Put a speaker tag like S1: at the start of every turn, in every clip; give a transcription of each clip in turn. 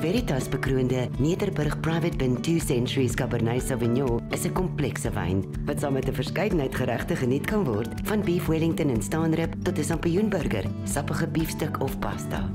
S1: Veritas bekroonde Nederburg Private Bin 2 Centuries Cabernet Sauvignon is 'n komplekse wyn wat saam met 'n verskeidenheid geregte geniet kan word, van beef Wellington en staanrib tot 'n sampioenburger, sappige biefstuk of pasta.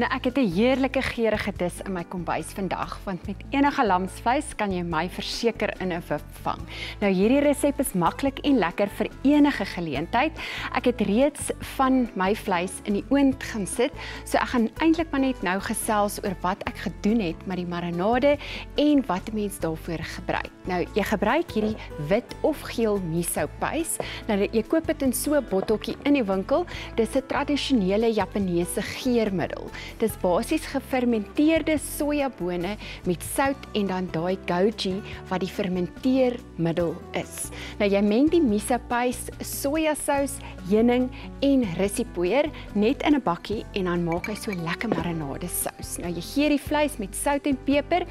S2: Nou, ek het 'n heerlike geurende dis in my kombuis vandag, want met enige lamsvleis kan jy my verseker in 'n wip vang. Nou, hierdie resep is maklik en lekker vir enige geleentheid. Ek het reeds van my vleis in die oond gaan sit, so ek gaan eintlik maar net nou gesels oor wat ek gedoen het met die marinade en wat 'n mens daarvoor gebruik. Nou, jy gebruik hierdie wit of geel miso-pys. Nou, jy koop dit in so 'n botteltjie in die winkel. Dis 'n tradisionele Japaneese geurmiddel. Dis basies gefermenteerde sojabone met sout en dan daai goji wat die fermenteermiddel is. Nou, jy meng die miso-pys, sojasous, heuning en rissipoeier net in 'n bakkie en dan maak hy so lekker marinade sous. Nou, jy gee die vleis met sout en peper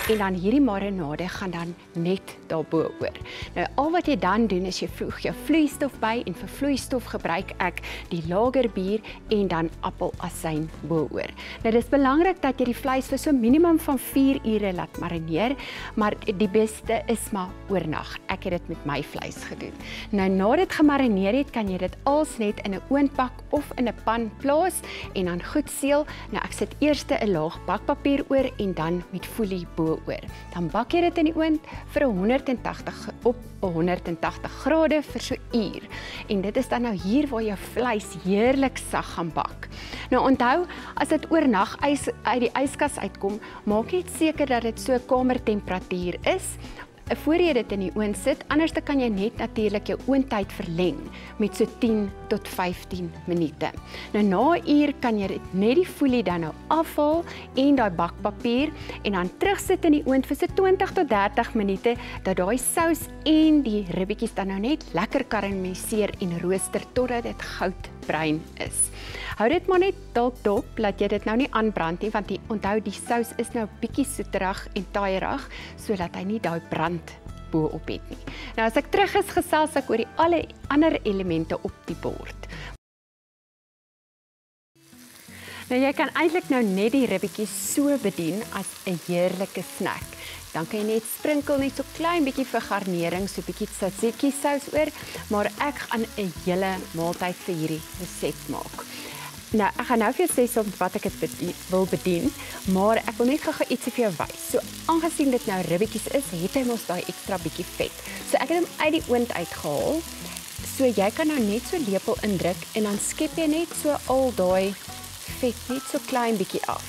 S2: en dan hierdie marinade gaan dan net daarbo oor. Nou, al wat jy dan doen is jy voeg jou vloeistof by en vir vloeistof gebruik ek die lagerbier en dan appelasyn bo-oor. Nou, dis belangrik dat jy die vleis vir so minimum van 4 ure laat marineer, maar die beste is maar oornag. Ek het dit met my vleis gedoen. Nou, na dit gemarineer het, kan jy dit als net in 'n oondbak of in 'n pan plaas en dan goed seël. Nou, ek sit eers 'n laag bakpapier oor en dan met folie bo-oor. Dan bak jy dit in die oond vir 180 grade vir so uur. En dit is dan nou hier waar jou vleis heerlik sag gaan bak. Nou, onthou, as dit oornag uit die yskas uitkom, maak net seker dat dit so kamertemperatuur is voor jy dit in die oond sit, anders kan jy net natuurlik jou oondtyd verleng met so 10 tot 15 minute. Nou, na 'n uur kan jy net die folie dan nou afhaal en daai bakpapier en dan terugsit in die oond vir so 20 tot 30 minute dat daai sous en die ribbetjies dan nou net lekker karameliseer en rooster totdat dit goudbruin is. Hou dit maar net dalk dop, laat jy dit nou nie aanbrand nie, want onthou die sous is nou bietjie soeterig en taaierig, sodat hy nie daai brand bo-op het nie. Nou, as ek terug is, gesels ek oor die alle ander elemente op die bord. Nou, jy kan eintlik nou net die ribbetjies so bedien as 'n heerlike snack. Dan kan jy net sprinkel net so klein bietjie vir garnering, so bietjie tzatziki sous oor, maar ek gaan 'n hele maaltyd vir hierdie resep maak. Nou, ek gaan nou vir jou sê soms wat ek dit wil bedien, maar ek wil net gou ietsie vir jou wys. So, aangesien dit nou ribbetjies is, het hy mos daai ekstra bietjie vet. So, ek het hom uit die oond uitgehaal. So, jy kan nou net so lepel indruk en dan skep jy net so al daai vet net so klein bietjie af.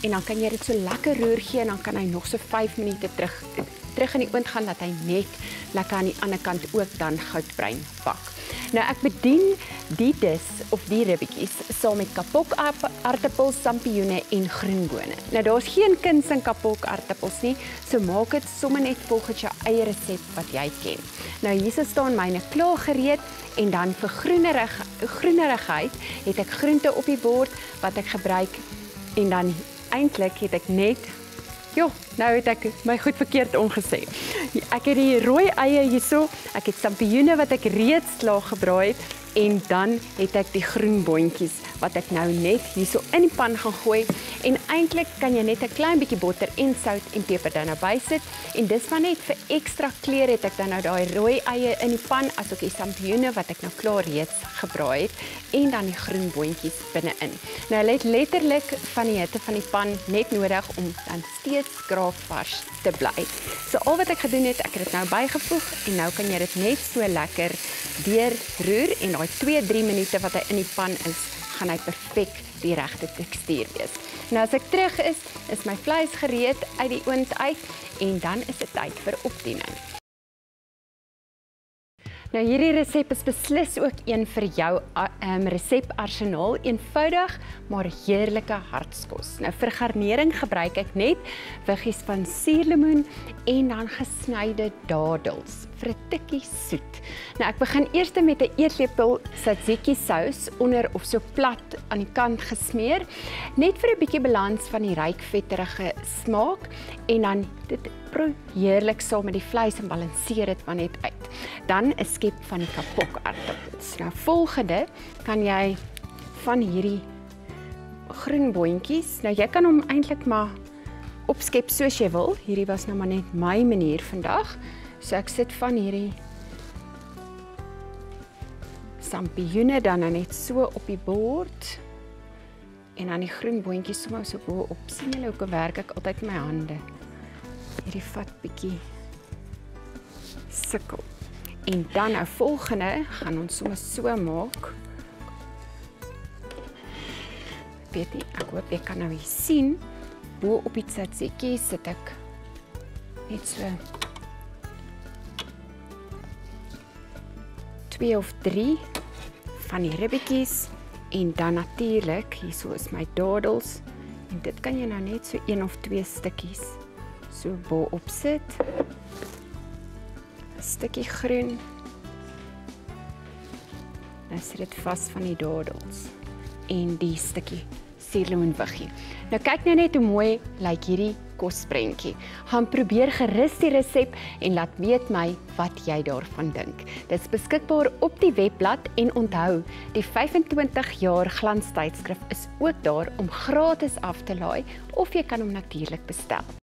S2: En dan kan jy dit so lekker roer gee en dan kan hy nog so 5 minute terug in die oond gaan, dat hy net lekker aan die ander kant ook dan goudbruin bak. Nou, ek bedien die dis of die ribbetjies saam met kapokaartappels, sampioene en groenbone. Nou, daar's geen kuns in kapokaartappels nie, so maak dit sommer net volgens jou eie resep wat jy ken. Nou, hier staan myne klaar gereed en dan vir groenerigheid het ek groente op die bord wat ek gebruik en dan eintlik het ek net nou het ek my goed verkeerd omgesê. Ek het die rooi eie hierso, ek het sampioene wat ek reeds klaar gebraai het en dan het ek die groen boontjies wat ek nou net hierso in die pan gaan gooi en eintlik kan jy net 'n klein bietjie botter en sout en peper dan nou bysit en dis maar net vir ekstra kleur het ek dan nou daai rooi eie in die pan asook die sampioene wat ek nou klaar reeds gebraai het en dan die groen boontjies binne-in. Nou, hulle het letterlik van die hitte van die pan net nodig om dan steeds kraakvars te bly. So al wat ek gedoen het, ek het dit nou bygevoeg en nou kan jy dit net so lekker deurroer en daai 2-3 minute wat hy in die pan is, gaan hy perfek die regte tekstuur wees. Nou, as ek terug is my vleis gereed uit die oond uit en dan is dit tyd vir opdiening. Nou, hierdie resep is beslis ook een vir jou reseparsenaal, eenvoudig, maar heerlike hartskos. Nou, vir garnering gebruik ek net wiggies van suurlemoen en dan gesnyde dadels vir 'n tikkie soet. Nou, ek begin eers met 'n eetlepel tzatziki sous onder of so plat aan die kant gesmeer, net vir 'n bietjie balans van die ryk vetterige smaak en dan dit proe heerlik saam met die vleis en balanseer dit maar net uit. Dan 'n skep van die kapokaartappels. Nou, volgende kan jy van hierdie groen boontjies. Nou jy kan hom eintlik maar opskep soos jy wil. Hierdie was nou maar net my manier vandag. So ek sit van hierdie sampioene dan net so op die bord. En dan die groen boontjies sommer so bo op. Sien julle hoe werk ek altyd met my hande. Hierdie vat bietjie sukkel. En dan nou volgende gaan ons sommer so maak. Weet nie, ek hoop jy kan nou hier sien. Bo op die tzatziki sit ek net so 2 of 3 van die ribbetjies en dan natuurlik hierso is my dadels en dit kan jy nou net so 1 of 2 stukkies so bo op sit. 'n Stukkie groen. Nou sit dit vas van die dadels en die stukkie suurlemoenwiggie. Nou kyk net hoe mooi lyk hierdie kosprentjie. Gaan probeer gerus die resep en laat weet my wat jy daarvan dink. Dit is beskikbaar op die webblad en onthou, die 25 jaar glanstydskrif is ook daar om gratis af te laai of jy kan hom natuurlik bestel.